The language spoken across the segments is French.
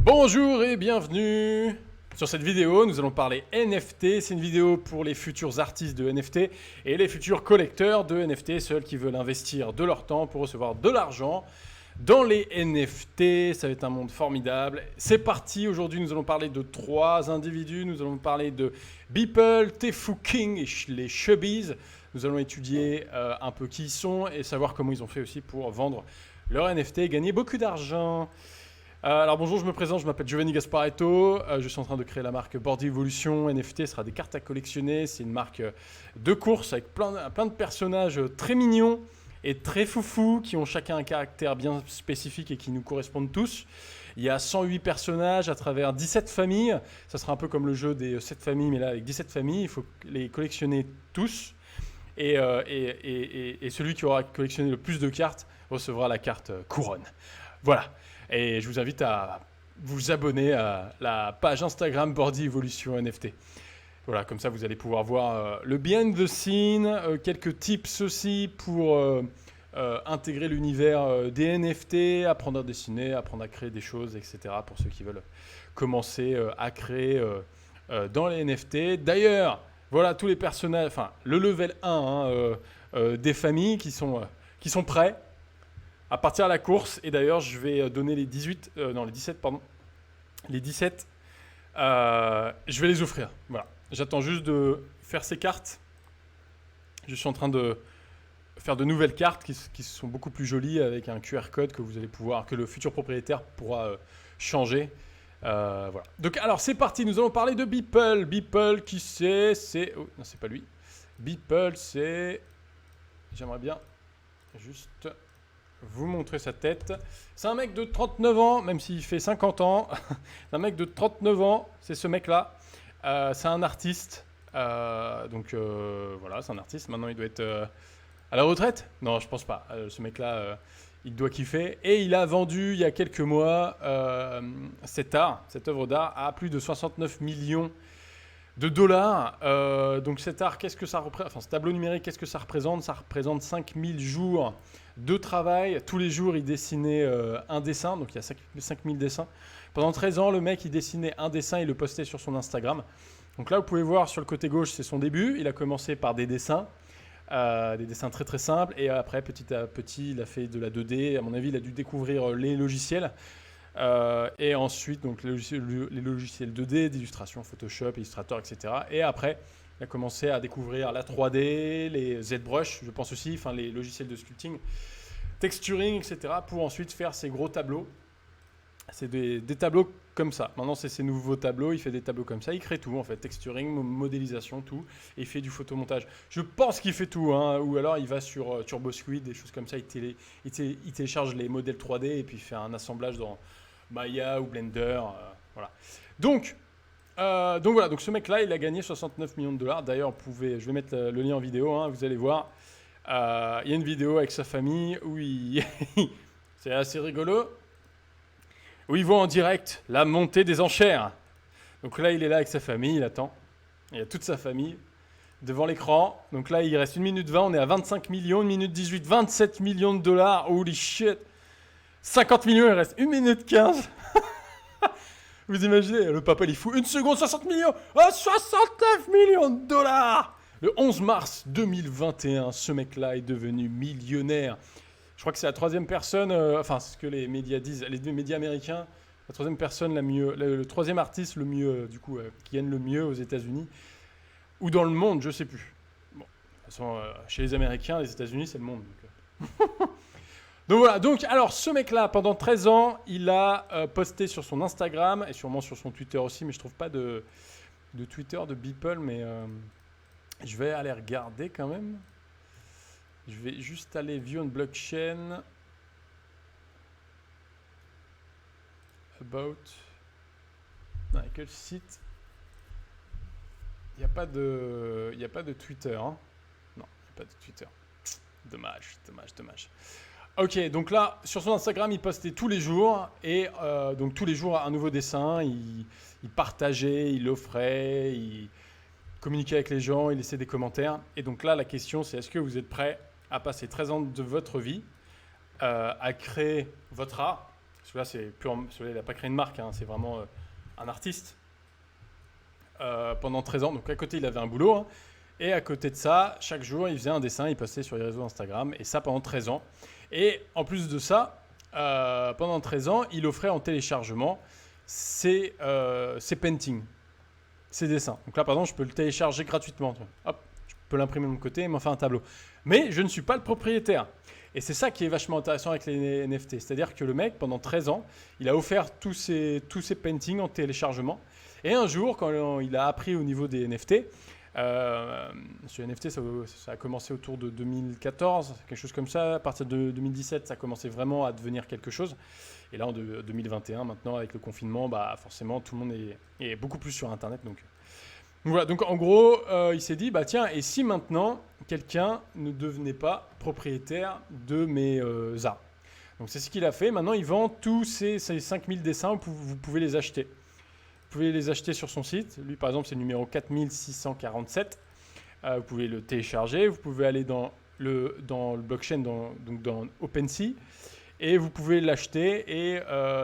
Bonjour et bienvenue sur cette vidéo. Nous allons parler NFT. C'est une vidéo pour les futurs artistes de NFT et les futurs collecteurs de NFT, ceux qui veulent investir de leur temps pour recevoir de l'argent dans les NFT. Ça va être un monde formidable. C'est parti. Aujourd'hui, nous allons parler de 3 individus. Nous allons parler de Beeple, Tefue King et les Chubbies. Nous allons étudier un peu qui ils sont et savoir comment ils ont fait aussi pour vendre leur NFT et gagner beaucoup d'argent. Alors bonjour, je me présente, je m'appelle Giovanni Gasparetto, je suis en train de créer la marque Boardy Evolution. NFT sera des cartes à collectionner, c'est une marque de course avec plein de personnages très mignons et très foufous qui ont chacun un caractère bien spécifique et qui nous correspondent tous. Il y a 108 personnages à travers 17 familles, ça sera un peu comme le jeu des 7 familles, mais là avec 17 familles, il faut les collectionner tous. Et celui qui aura collectionné le plus de cartes recevra la carte couronne. Voilà. Et je vous invite à vous abonner à la page Instagram Boardy Evolution NFT. Voilà, comme ça vous allez pouvoir voir le behind the scene, quelques tips aussi pour intégrer l'univers des NFT, apprendre à dessiner, apprendre à créer des choses, etc. pour ceux qui veulent commencer à créer dans les NFT. D'ailleurs, voilà tous les personnages, enfin le level 1 des familles qui sont prêts à partir à la course. Et d'ailleurs, je vais donner les 17, Les 17, je vais les offrir. Voilà. J'attends juste de faire ces cartes. Je suis en train de faire de nouvelles cartes qui sont beaucoup plus jolies avec un QR code que le futur propriétaire pourra changer. Voilà. Donc, alors, c'est parti. Nous allons parler de Beeple. Beeple, qui c'est Oh, non, c'est pas lui. Beeple, c'est... J'aimerais bien juste vous montrer sa tête. C'est un mec de 39 ans, même s'il fait 50 ans. C'est un mec de 39 ans, c'est ce mec-là. C'est un artiste. Voilà, c'est un artiste. Maintenant, il doit être à la retraite. Non, je pense pas. Ce mec-là, il doit kiffer. Et il a vendu, il y a quelques mois, cette œuvre d'art, à plus de 69 millions de dollars. Donc cet art, qu'est-ce que ça représente? Enfin, ce tableau numérique, qu'est-ce que ça représente? Ça représente 5000 jours de travail. Tous les jours, il dessinait un dessin. Donc il y a 5000 dessins. Pendant 13 ans, le mec, il dessinait un dessin, il le postait sur son Instagram. Donc là, vous pouvez voir sur le côté gauche, c'est son début. Il a commencé par des dessins très très simples. Et après, petit à petit, il a fait de la 2D. À mon avis, il a dû découvrir les logiciels. Et ensuite, donc, les logiciels 2D, d'illustration, Photoshop, Illustrator, etc. Et après, il a commencé à découvrir la 3D, les ZBrush, je pense aussi, enfin les logiciels de sculpting, texturing, etc. pour ensuite faire ces gros tableaux. C'est des tableaux comme ça. Maintenant, c'est ces nouveaux tableaux. Il fait des tableaux comme ça. Il crée tout, en fait. Texturing, modélisation, tout. Et il fait du photomontage. Je pense qu'il fait tout. Hein. Ou alors, il va sur TurboSquid, des choses comme ça. Il télécharge les modèles 3D et puis il fait un assemblage dans Maya ou Blender. Voilà. Donc voilà. Donc ce mec-là, il a gagné 69 millions de dollars. D'ailleurs, je vais mettre le lien en vidéo. Hein, vous allez voir. Il y a une vidéo avec sa famille où c'est assez rigolo. Où ils voient en direct la montée des enchères. Donc là, il est là avec sa famille, il attend. Il y a toute sa famille devant l'écran. Donc là, il reste 1 minute 20, on est à 25 millions, 1 minute 18, 27 millions de dollars. Holy shit. 50 millions, il reste 1 minute 15. Vous imaginez, le papa, il fout 1 seconde, 60 millions. Oh, 69 millions de dollars. Le 11 mars 2021, ce mec-là est devenu millionnaire. Je crois que c'est la 3e personne, c'est ce que les médias disent, les médias américains, la 3e personne le 3e artiste le mieux, qui gagne le mieux aux États-Unis, ou dans le monde, je sais plus. Bon, de toute façon, chez les Américains, les États-Unis, c'est le monde. Donc voilà, alors ce mec-là, pendant 13 ans, il a posté sur son Instagram, et sûrement sur son Twitter aussi, mais je trouve pas de Twitter de Beeple, mais je vais aller regarder quand même. Je vais juste aller view on blockchain. About. Non, quel site? Il n'y a pas de Twitter. Hein. Non, il n'y a pas de Twitter. Dommage. Ok, donc là, sur son Instagram, il postait tous les jours. Et donc tous les jours, un nouveau dessin. Il partageait, il offrait, il communiquait avec les gens, il laissait des commentaires. Et donc là, la question, c'est est-ce que vous êtes prêts à passer 13 ans de votre vie à créer votre art Celui-là, celui-là, il n'a pas créé une marque, hein, c'est vraiment un artiste. Pendant 13 ans. Donc à côté, il avait un boulot. Hein, et à côté de ça, chaque jour, il faisait un dessin, il postait sur les réseaux Instagram. Et ça pendant 13 ans. Et en plus de ça, pendant 13 ans, il offrait en téléchargement ses paintings, ses dessins. Donc là, par exemple, je peux le télécharger gratuitement. Hop, je peux l'imprimer de mon côté et m'en faire un tableau. Mais je ne suis pas le propriétaire. Et c'est ça qui est vachement intéressant avec les NFT. C'est-à-dire que le mec, pendant 13 ans, il a offert tous ses paintings en téléchargement. Et un jour, quand il a appris au niveau des NFT, sur les NFT, ça a commencé autour de 2014, quelque chose comme ça. À partir de 2017, ça a commencé vraiment à devenir quelque chose. Et là, en 2021, maintenant, avec le confinement, bah, forcément, tout le monde est beaucoup plus sur Internet. Donc voilà, donc en gros, il s'est dit, bah tiens, et si maintenant, quelqu'un ne devenait pas propriétaire de mes arts. Donc c'est ce qu'il a fait. Maintenant, il vend tous ces 5000 dessins, vous pouvez les acheter. Vous pouvez les acheter sur son site. Lui, par exemple, c'est le numéro 4647. Vous pouvez le télécharger. Vous pouvez aller dans le blockchain, donc dans OpenSea. Et vous pouvez l'acheter. Et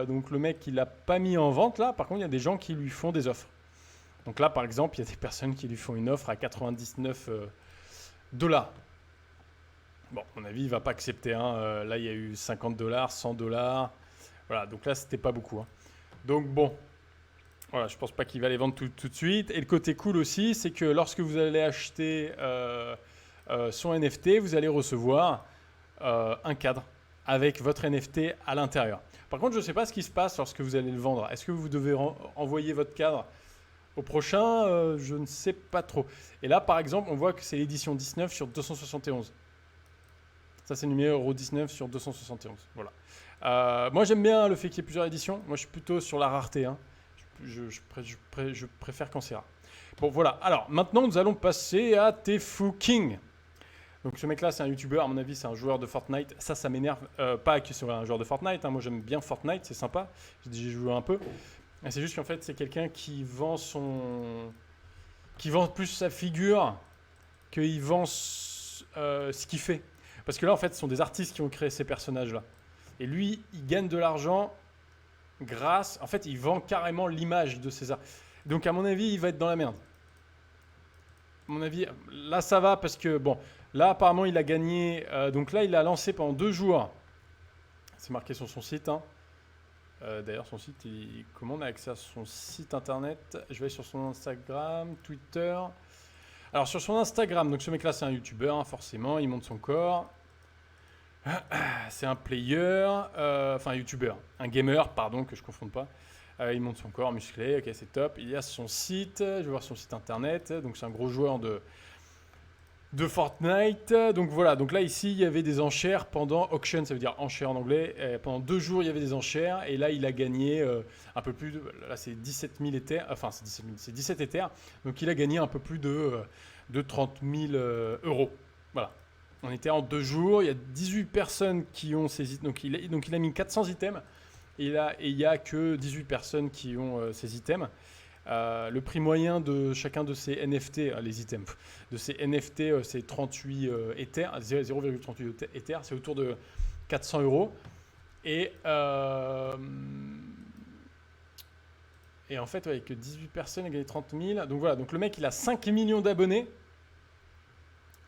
donc le mec, il l'a pas mis en vente là. Par contre, il y a des gens qui lui font des offres. Donc là, par exemple, il y a des personnes qui lui font une offre à 99 $. Bon, à mon avis, il ne va pas accepter. Hein. Là, il y a eu 50 $, 100 $. Voilà, donc là, c'était pas beaucoup. Hein. Donc bon, voilà, je ne pense pas qu'il va les vendre tout de suite. Et le côté cool aussi, c'est que lorsque vous allez acheter son NFT, vous allez recevoir un cadre avec votre NFT à l'intérieur. Par contre, je ne sais pas ce qui se passe lorsque vous allez le vendre. Est-ce que vous devez envoyer votre cadre au prochain, je ne sais pas trop. Et là, par exemple, on voit que c'est l'édition 19 sur 271. Ça, c'est le numéro 19 sur 271. Voilà. Moi, j'aime bien le fait qu'il y ait plusieurs éditions. Moi, je suis plutôt sur la rareté. Hein. Je préfère quand c'est rare. Bon, voilà. Alors, maintenant, nous allons passer à Tefue King. Donc, ce mec-là, c'est un YouTuber. À mon avis, c'est un joueur de Fortnite. Ça m'énerve. Pas que c'est un joueur de Fortnite. Hein. Moi, j'aime bien Fortnite. C'est sympa. J'ai joué un peu. C'est juste qu'en fait, c'est quelqu'un qui vend plus sa figure qu'il vend ce qu'il fait. Parce que là, en fait, ce sont des artistes qui ont créé ces personnages-là. Et lui, il gagne de l'argent grâce... En fait, il vend carrément l'image de ces artistes. Donc, à mon avis, il va être dans la merde. À mon avis, là, ça va parce que, bon, là, apparemment, il a gagné... donc là, il a lancé pendant 2 jours. C'est marqué sur son site, hein. D'ailleurs, son site, comment on a accès à son site internet? Je vais aller sur son Instagram, Twitter. Alors, sur son Instagram, donc ce mec-là, c'est un YouTuber, hein, forcément, il monte son corps. C'est un player, enfin un YouTuber, un gamer, pardon, que je ne confonde pas. Il monte son corps musclé, ok, c'est top. Il y a son site, je vais voir son site internet. Donc, c'est un gros joueur de Fortnite. Donc voilà, donc là ici il y avait des enchères pendant auction, ça veut dire enchère en anglais. Et pendant 2 jours il y avait des enchères et là il a gagné un peu plus là c'est 17 000 Ethers, enfin c'est 17 Ethers, donc il a gagné un peu plus de 30 000 euros. Voilà, on était en 2 jours, il y a 18 personnes qui ont saisi, donc il a mis 400 items et il n'y a que 18 personnes qui ont ces items. Le prix moyen de chacun de ces NFT, les items, de ces NFT, c'est 38 Ethers, 0,38 Ethers, c'est autour de 400 euros. Et en fait, avec 18 personnes, il a gagné 30 000. Donc voilà, donc le mec, il a 5 millions d'abonnés,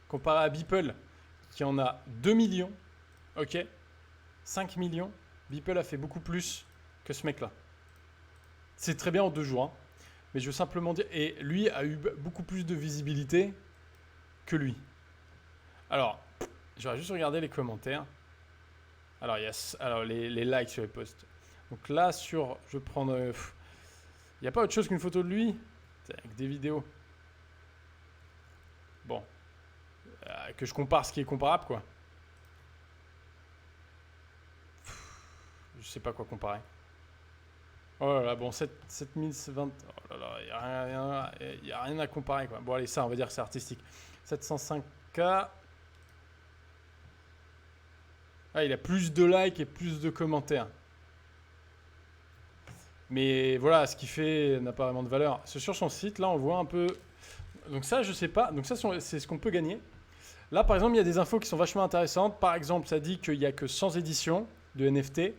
comparé à Beeple, qui en a 2 millions. Ok, 5 millions. Beeple a fait beaucoup plus que ce mec-là. C'est très bien en 2 jours, hein. Mais je veux simplement dire, et lui a eu beaucoup plus de visibilité que lui. Alors, j'aurais juste regardé les commentaires. Alors, il y a les likes sur les posts. Donc là, je vais prendre... il n'y a pas autre chose qu'une photo de lui avec des vidéos. Bon. Que je compare ce qui est comparable, quoi. Je sais pas quoi comparer. Oh là là, bon, 7020, oh là là, il n'y a rien à comparer, quoi. Bon, allez, ça, on va dire que c'est artistique. 705K. Ah, il a plus de likes et plus de commentaires. Mais voilà, ce qu'il fait n'a pas vraiment de valeur. Sur son site, là, on voit un peu... Donc ça, je sais pas. Donc ça, c'est ce qu'on peut gagner. Là, par exemple, il y a des infos qui sont vachement intéressantes. Par exemple, ça dit qu'il n'y a que 100 éditions de NFT.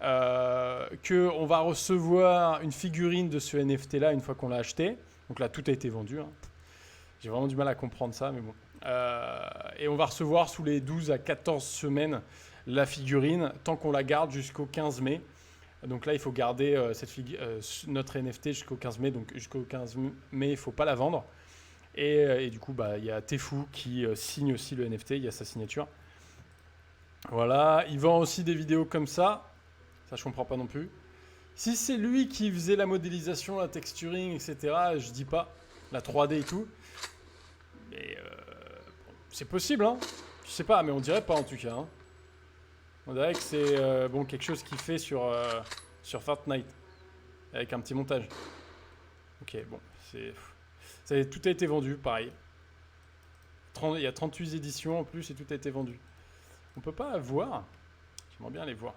qu'on va recevoir une figurine de ce NFT-là une fois qu'on l'a acheté. Donc là, tout a été vendu. Hein. J'ai vraiment du mal à comprendre ça, mais bon. Et on va recevoir sous les 12 à 14 semaines la figurine, tant qu'on la garde jusqu'au 15 mai. Donc là, il faut garder notre NFT jusqu'au 15 mai. Donc jusqu'au 15 mai, il ne faut pas la vendre. Et du coup, il y a Tefu qui signe aussi le NFT, il y a sa signature. Voilà, il vend aussi des vidéos comme ça. Ça, je comprends pas non plus. Si c'est lui qui faisait la modélisation, la texturing, etc., je dis pas, la 3D et tout. Mais c'est possible, hein. Je sais pas, mais on dirait pas en tout cas. Hein. On dirait que c'est quelque chose qu'il fait sur Fortnite. Avec un petit montage. Ok, bon, tout a été vendu, pareil. Il y a 38 éditions en plus et tout a été vendu. On peut pas voir. J'aimerais bien les voir.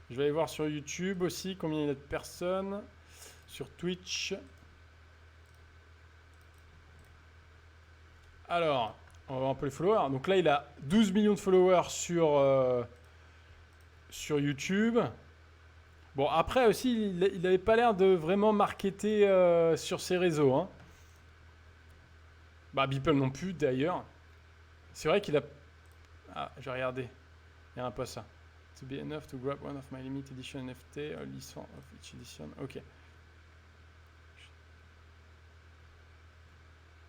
Je vais aller voir sur YouTube aussi combien il y a de personnes. Sur Twitch. Alors, on va voir un peu les followers. Donc là, il a 12 millions de followers sur YouTube. Bon, après aussi, il n'avait pas l'air de vraiment marketer sur ses réseaux. Hein. Beeple non plus, d'ailleurs. C'est vrai qu'il a... Ah, j'ai regardé. Il y a un post ça. To be enough to grab one of my limited edition NFT, a list of each edition. Ok.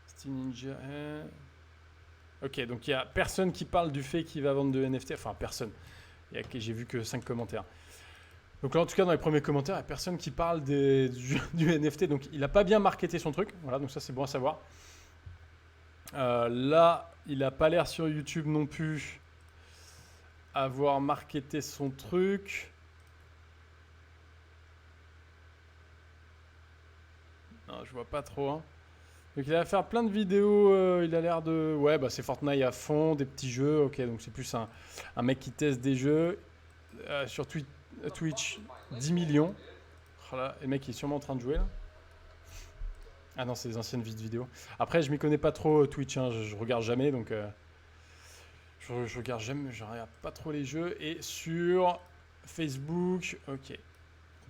Steam Ninja. Ok, donc il n'y a personne qui parle du fait qu'il va vendre de NFT. Enfin, personne. J'ai vu que 5 commentaires. Donc là, en tout cas, dans les premiers commentaires, il n'y a personne qui parle du NFT. Donc il n'a pas bien marketé son truc. Voilà, donc ça, c'est bon à savoir. Là, il n'a pas l'air sur YouTube non plus avoir marketé son truc. Non, je vois pas trop. Hein. Donc il va faire plein de vidéos. Il a l'air de... Ouais, c'est Fortnite à fond, des petits jeux. Ok, donc c'est plus un mec qui teste des jeux. Sur Twitch, 10 millions. Voilà, le mec il est sûrement en train de jouer là. Ah non, c'est des anciennes vidéos. Après, je m'y connais pas trop Twitch, hein, je regarde jamais, donc je regarde jamais, je regarde pas trop les jeux. Et sur Facebook, ok,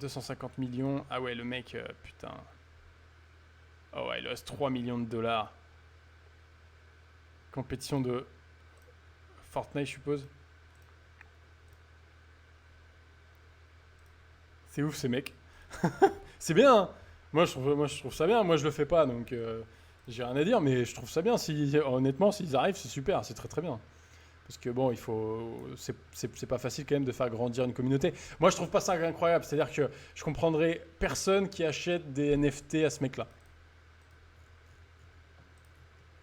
250 millions. Ah ouais, le mec, putain. Oh ouais, il reste 3 millions de dollars. Compétition de Fortnite, je suppose. C'est ouf ces mecs. C'est bien, hein. Moi je trouve ça bien. Moi, je le fais pas, donc j'ai rien à dire, mais je trouve ça bien. Honnêtement, s'ils arrivent, c'est super, c'est très très bien. Parce que bon, c'est pas facile quand même de faire grandir une communauté. Moi, je trouve pas ça incroyable. C'est-à-dire que je comprendrais personne qui achète des NFT à ce mec-là.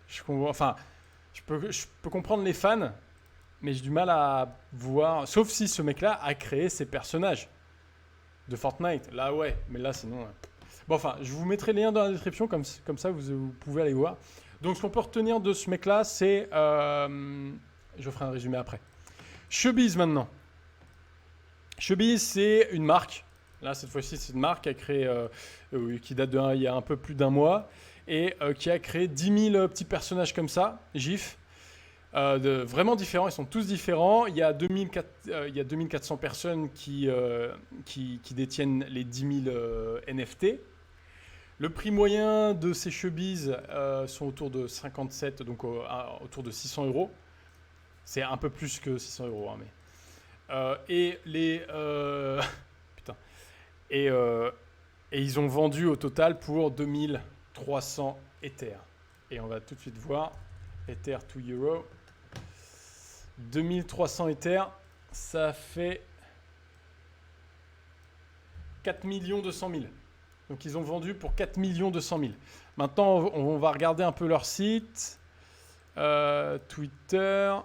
Je peux comprendre les fans, mais j'ai du mal à voir. Sauf si ce mec-là a créé ses personnages de Fortnite. Là, ouais, mais là, sinon. Bon, enfin, je vous mettrai les liens dans la description, comme ça vous pouvez aller voir. Donc, ce qu'on peut retenir de ce mec-là, c'est... je ferai un résumé après. Chubbies, maintenant. Chubbies, c'est une marque. Là, cette fois-ci, c'est une marque qui date il y a un peu plus d'un mois et qui a créé 10 000 petits personnages comme ça, GIF, vraiment différents. Ils sont tous différents. Il y a 2400 personnes qui détiennent les 10 000 NFT. Le prix moyen de ces chubbies sont autour de 57, donc autour de 600 €. C'est un peu plus que 600 €, hein, mais... putain. Et ils ont vendu au total pour 2300 Ethers. Et on va tout de suite voir. Ether to Euro. 2300 Ethers, ça fait 4 200 000. Donc ils ont vendu pour 4 200 000. Maintenant, on va regarder un peu leur site. Twitter.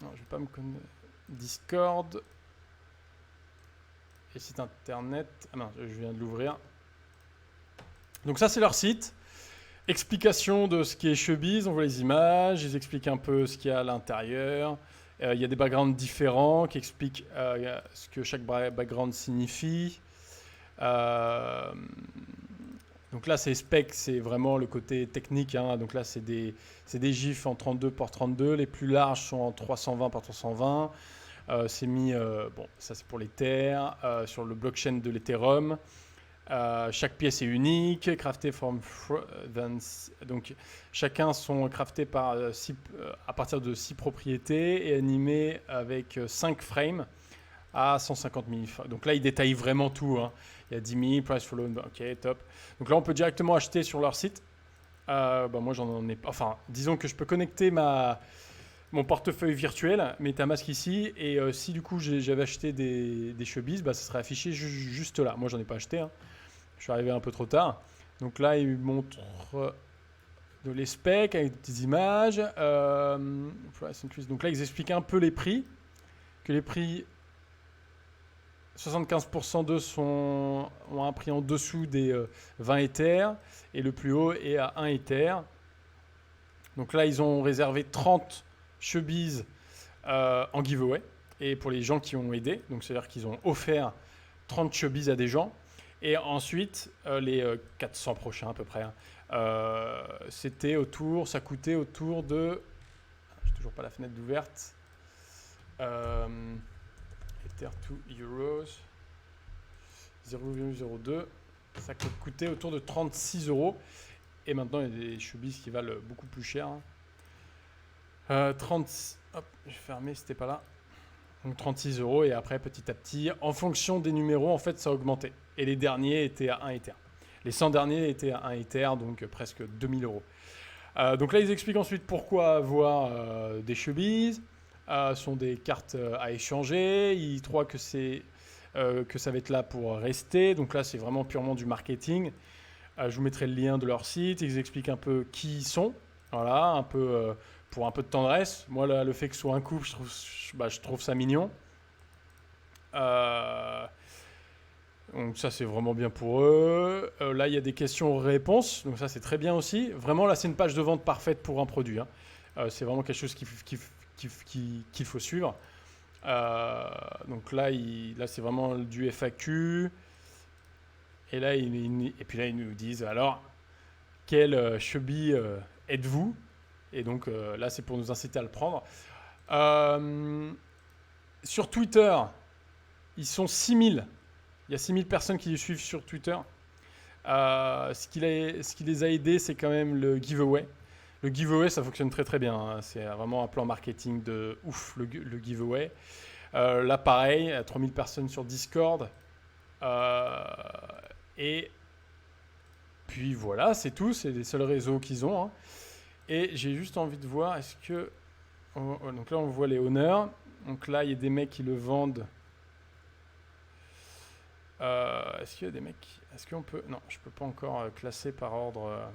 Non, je vais pas me connaître. Discord. Et site internet. Ah non, je viens de l'ouvrir. Donc ça, c'est leur site. Explication de ce qui est Chubbies. On voit les images. Ils expliquent un peu ce qu'il y a à l'intérieur. Il y a des backgrounds différents qui expliquent ce que chaque background signifie. Donc là, c'est spec, c'est vraiment le côté technique. Hein. Donc là, c'est des GIFs en 32 par 32. Les plus larges sont en 320 par 320. C'est mis, bon, ça c'est pour l'Ether, sur le blockchain de l'Ethereum. Chaque pièce est unique, crafté donc chacun sont craftés à partir de 6 propriétés et animés avec 5 frames à 150 000. Donc là, ils détaillent vraiment tout. Hein. Il y a 10 000, price follow, ok, top. Donc là, on peut directement acheter sur leur site. Moi, j'en ai pas. Enfin, disons que je peux connecter mon portefeuille virtuel, MetaMask ici, et si du coup j'avais acheté des Chubbies, ça serait affiché juste là. Moi, j'en ai pas acheté. Hein. Je suis arrivé un peu trop tard. Donc là, il montre les specs avec des petites images. Donc là, ils expliquent un peu les prix. Que les prix, 75% d'eux ont un prix en dessous des 20 Ethers. Et le plus haut est à 1 Ether. Donc là, ils ont réservé 30 Chubbies en giveaway. Et pour les gens qui ont aidé. Donc c'est-à-dire qu'ils ont offert 30 Chubbies à des gens. Et ensuite, les 400 prochains à peu près, ça coûtait autour de... J'ai toujours pas la fenêtre d'ouverte. Ether 2 euros. 0,02. Ça coûtait autour de 36 euros. Et maintenant, il y a des Chubbies qui valent beaucoup plus cher. 30... Hop, je vais fermer, c'était pas là. Donc 36 euros et après petit à petit, en fonction des numéros, en fait ça a augmenté. Et les derniers étaient à 1 Ether. Les 100 derniers étaient à 1 Ether, donc presque 2000 euros. Donc là ils expliquent ensuite pourquoi avoir des Chubbies. Sont des cartes à échanger. Ils croient que ça va être là pour rester. Donc là c'est vraiment purement du marketing. Je vous mettrai le lien de leur site. Ils expliquent un peu qui ils sont. Voilà, un peu... pour un peu de tendresse. Moi, là, le fait que ce soit un couple, je trouve ça mignon. Donc ça, c'est vraiment bien pour eux. Là, il y a des questions-réponses. Donc ça, c'est très bien aussi. Vraiment, là, c'est une page de vente parfaite pour un produit. Hein. C'est vraiment quelque chose qu'il faut suivre. Donc là, c'est vraiment du FAQ. Et là, puis là, ils nous disent, alors, quel Chubby êtes-vous ? Et donc là, c'est pour nous inciter à le prendre. Sur Twitter, ils sont 6000. Il y a 6000 personnes qui les suivent sur Twitter. Ce qui les a aidés, c'est quand même le giveaway. Le giveaway, ça fonctionne très très bien. Hein. C'est vraiment un plan marketing de ouf, le giveaway. Là, pareil, 3000 personnes sur Discord. Et puis voilà, c'est tout. C'est les seuls réseaux qu'ils ont. Hein. Et j'ai juste envie de voir, est-ce que... Donc là, on voit les honneurs. Donc là, il y a des mecs qui le vendent. Est-ce qu'il y a des mecs... Est-ce qu'on peut... Non, je ne peux pas encore classer par ordre...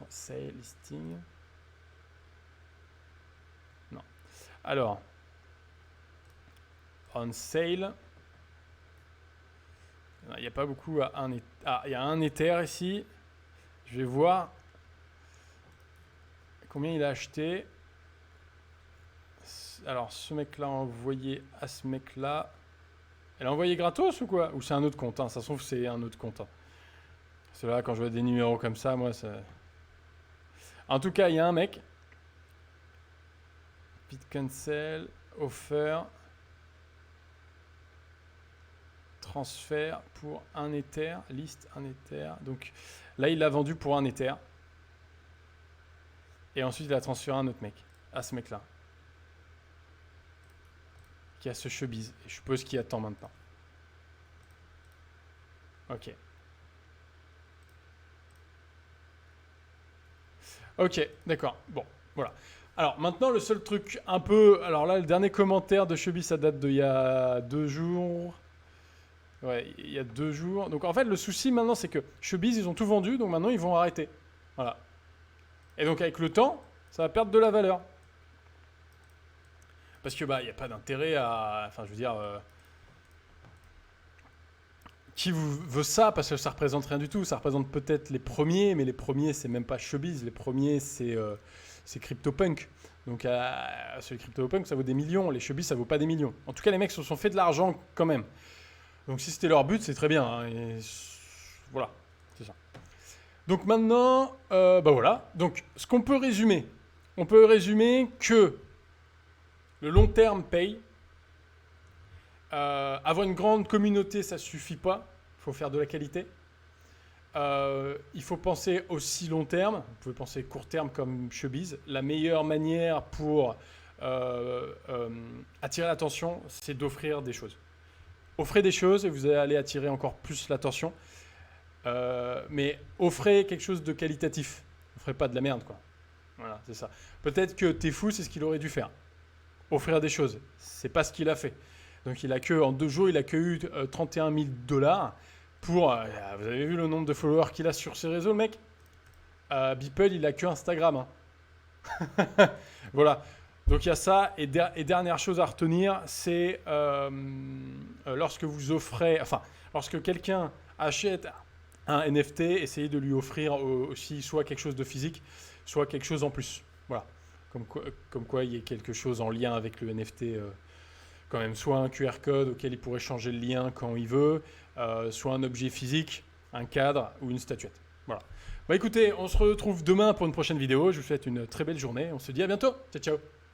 Sale, listing... Non. Alors... On sale... Il n'y a pas beaucoup à 1 Ether. Ah, il y a 1 Ether ici. Je vais voir combien il a acheté. Alors, ce mec-là a envoyé à ce mec-là. Elle a envoyé gratos ou quoi? Ou c'est un autre compte, hein. Ça se trouve, c'est un autre compte. Hein. Parce que là, quand je vois des numéros comme ça, moi, ça... En tout cas, il y a un mec. Pit cancel, offer. Transfert pour 1 Ether. Liste 1 Ether. Donc là, il l'a vendu pour 1 Ether. Et ensuite, il a transféré à un autre mec. À ce mec-là. Qui a ce Chubbies. Et je suppose qu'il attend maintenant. Ok. Ok, d'accord. Bon, voilà. Alors maintenant, le seul truc un peu... Alors là, le dernier commentaire de Chubbies, ça date d'il y a 2 jours. Ouais, il y a 2 jours. Donc en fait, le souci maintenant, c'est que Chubbies, ils ont tout vendu, donc maintenant, ils vont arrêter. Voilà. Et donc avec le temps, ça va perdre de la valeur. Parce que il n'y a pas d'intérêt à... Enfin, je veux dire... Qui veut ça? Parce que ça représente rien du tout. Ça représente peut-être les premiers, mais les premiers, c'est même pas Chubbies. Les premiers, c'est CryptoPunk. Donc, sur les CryptoPunk, ça vaut des millions. Les Chubbies, ça vaut pas des millions. En tout cas, les mecs se sont fait de l'argent quand même. Donc, si c'était leur but, c'est très bien. Hein. Et voilà, c'est ça. Donc, maintenant, voilà. Donc, ce qu'on peut résumer, on peut résumer que Le long terme paye. Avoir une grande communauté, ça suffit pas. Il faut faire de la qualité. Il faut penser aussi long terme. Vous pouvez penser court terme comme Showbiz. La meilleure manière pour attirer l'attention, c'est d'offrir des choses. Offrez des choses et vous allez attirer encore plus l'attention. Mais offrez quelque chose de qualitatif. Offrez pas de la merde, quoi. Voilà, c'est ça. Peut-être que T'es fou, c'est ce qu'il aurait dû faire. Offrir des choses. C'est pas ce qu'il a fait. Donc en 2 jours, il a que eu 31 000 $ pour... vous avez vu le nombre de followers qu'il a sur ses réseaux, le mec. Beeple, il a que Instagram. Hein. Voilà. Donc il y a ça. Et dernière chose à retenir, c'est lorsque vous offrez... Enfin, lorsque quelqu'un achète un NFT, essayez de lui offrir aussi soit quelque chose de physique, soit quelque chose en plus. Voilà. Comme quoi il y a quelque chose en lien avec le NFT, quand même, soit un QR code auquel il pourrait changer le lien quand il veut, soit un objet physique, un cadre ou une statuette. Voilà. Bah écoutez, on se retrouve demain pour une prochaine vidéo. Je vous souhaite une très belle journée. On se dit à bientôt. Ciao, ciao.